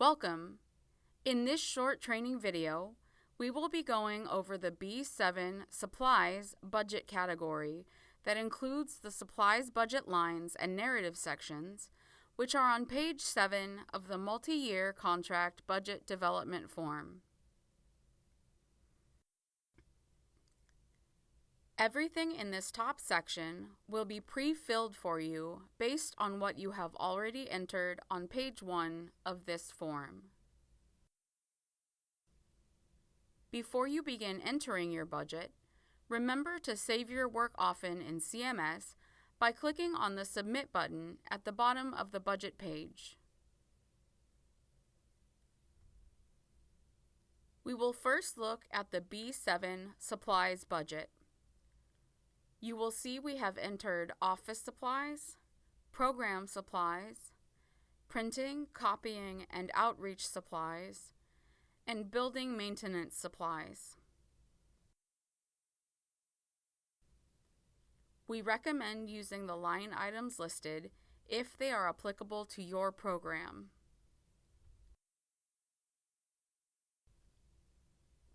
Welcome! In this short training video, we will be going over the B7 Supplies budget category that includes the supplies budget lines and narrative sections, which are on page 7 of the multi-year contract budget development form. Everything in this top section will be pre-filled for you based on what you have already entered on page 1 of this form. Before you begin entering your budget, remember to save your work often in CMS by clicking on the Submit button at the bottom of the budget page. We will first look at the B7 Supplies budget. You will see we have entered office supplies, program supplies, printing, copying, and outreach supplies, and building maintenance supplies. We recommend using the line items listed if they are applicable to your program.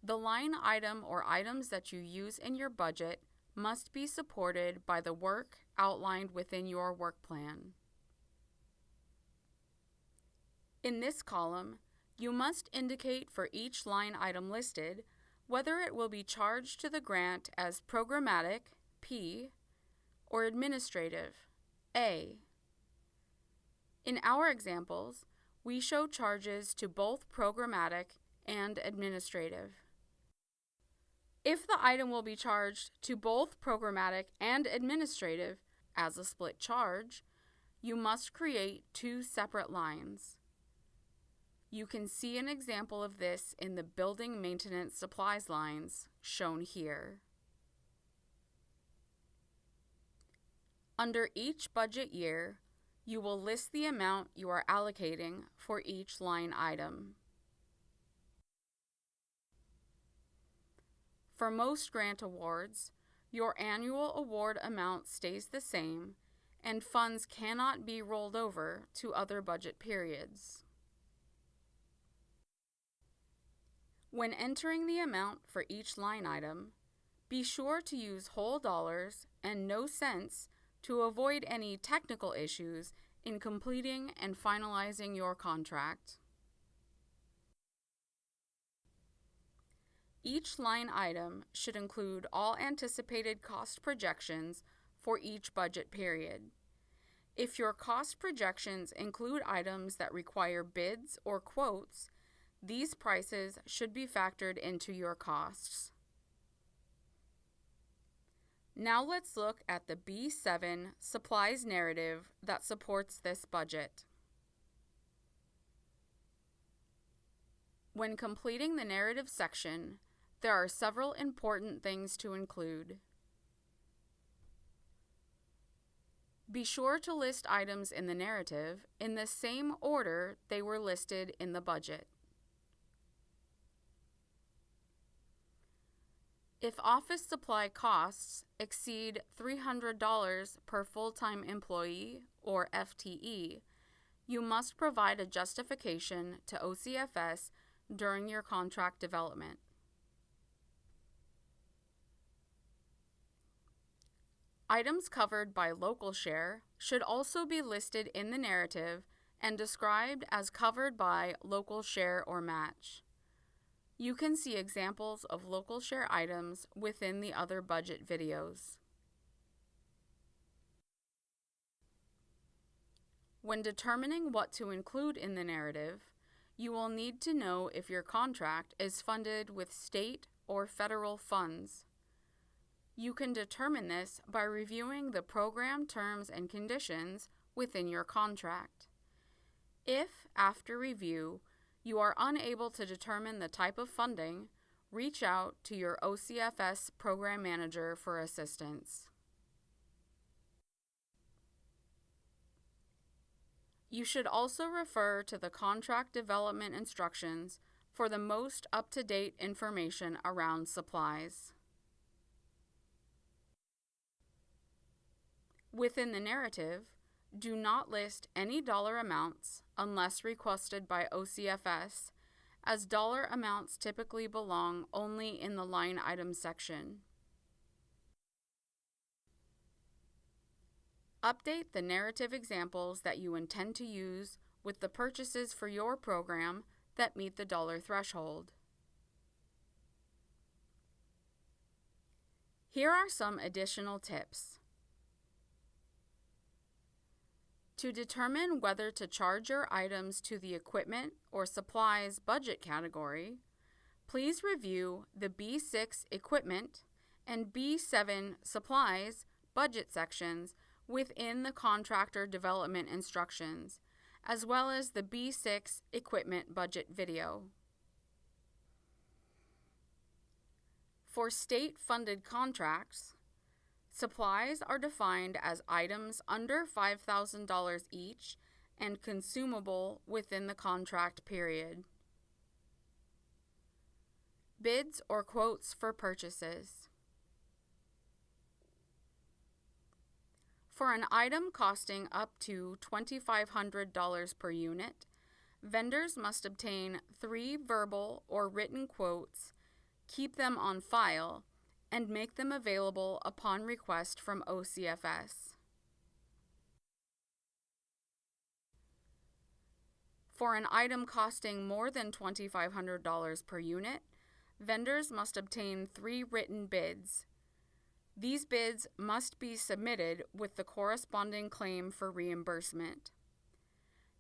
The line item or items that you use in your budget must be supported by the work outlined within your work plan. In this column, you must indicate for each line item listed whether it will be charged to the grant as programmatic, P, or administrative, A. In our examples, we show charges to both programmatic and administrative. If the item will be charged to both programmatic and administrative as a split charge, you must create two separate lines. You can see an example of this in the building maintenance supplies lines shown here. Under each budget year, you will list the amount you are allocating for each line item. For most grant awards, your annual award amount stays the same and funds cannot be rolled over to other budget periods. When entering the amount for each line item, be sure to use whole dollars and no cents to avoid any technical issues in completing and finalizing your contract. Each line item should include all anticipated cost projections for each budget period. If your cost projections include items that require bids or quotes, these prices should be factored into your costs. Now let's look at the B7 Supplies narrative that supports this budget. When completing the narrative section, there are several important things to include. Be sure to list items in the narrative in the same order they were listed in the budget. If office supply costs exceed $300 per full-time employee or FTE, you must provide a justification to OCFS during your contract development. Items covered by local share should also be listed in the narrative and described as covered by local share or match. You can see examples of local share items within the other budget videos. When determining what to include in the narrative, you will need to know if your contract is funded with state or federal funds. You can determine this by reviewing the program terms and conditions within your contract. If, after review, you are unable to determine the type of funding, reach out to your OCFS program manager for assistance. You should also refer to the contract development instructions for the most up-to-date information around supplies. Within the narrative, Do not list any dollar amounts unless requested by OCFS, as dollar amounts typically belong only in the line item section. Update the narrative examples that you intend to use with the purchases for your program that meet the dollar threshold. Here are some additional tips. To determine whether to charge your items to the equipment or supplies budget category, please review the B6 Equipment and B7 Supplies budget sections within the Contractor Development Instructions, as well as the B6 Equipment budget video. For state-funded contracts, supplies are defined as items under $5,000 each and consumable within the contract period. Bids or quotes for purchases. For an item costing up to $2,500 per unit, vendors must obtain 3 verbal or written quotes, keep them on file, and make them available upon request from OCFS. For an item costing more than $2,500 per unit, vendors must obtain 3 written bids. These bids must be submitted with the corresponding claim for reimbursement.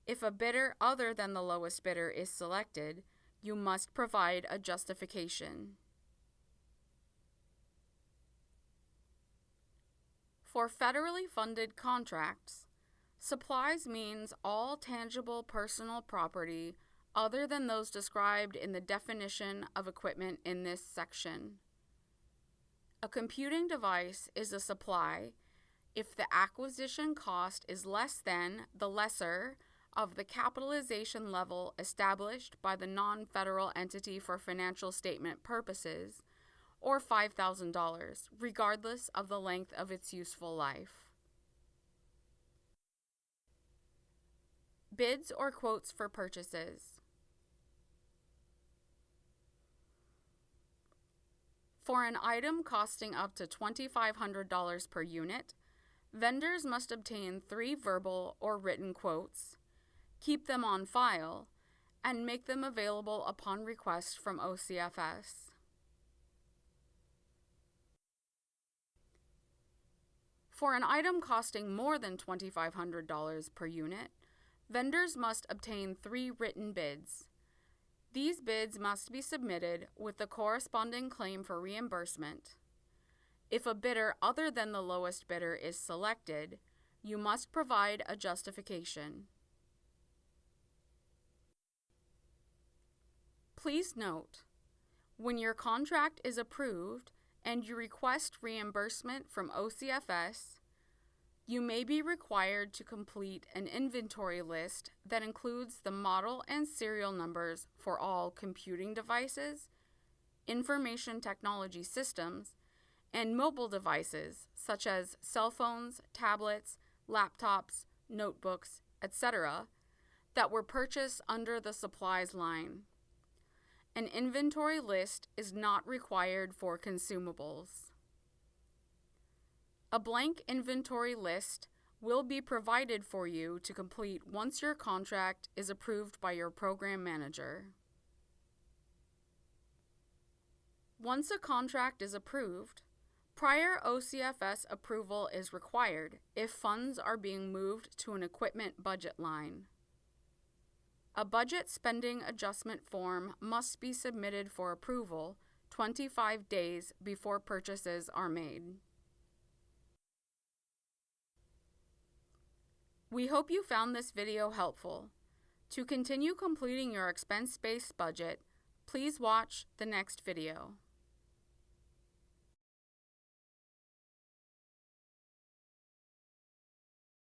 If a bidder other than the lowest bidder is selected, you must provide a justification. For federally funded contracts, supplies means all tangible personal property other than those described in the definition of equipment in this section. A computing device is a supply if the acquisition cost is less than the lesser of the capitalization level established by the non-federal entity for financial statement purposes, or $5,000, regardless of the length of its useful life. Bids or quotes for purchases. For an item costing up to $2,500 per unit, vendors must obtain 3 verbal or written quotes, keep them on file, and make them available upon request from OCFS. For an item costing more than $2,500 per unit, vendors must obtain 3 written bids. These bids must be submitted with the corresponding claim for reimbursement. If a bidder other than the lowest bidder is selected, you must provide a justification. Please note, when your contract is approved and you request reimbursement from OCFS, you may be required to complete an inventory list that includes the model and serial numbers for all computing devices, information technology systems, and mobile devices such as cell phones, tablets, laptops, notebooks, etc., that were purchased under the supplies line. An inventory list is not required for consumables. A blank inventory list will be provided for you to complete once your contract is approved by your program manager. Once a contract is approved, prior OCFS approval is required if funds are being moved to an equipment budget line. A budget spending adjustment form must be submitted for approval 25 days before purchases are made. We hope you found this video helpful. To continue completing your expense-based budget, please watch the next video.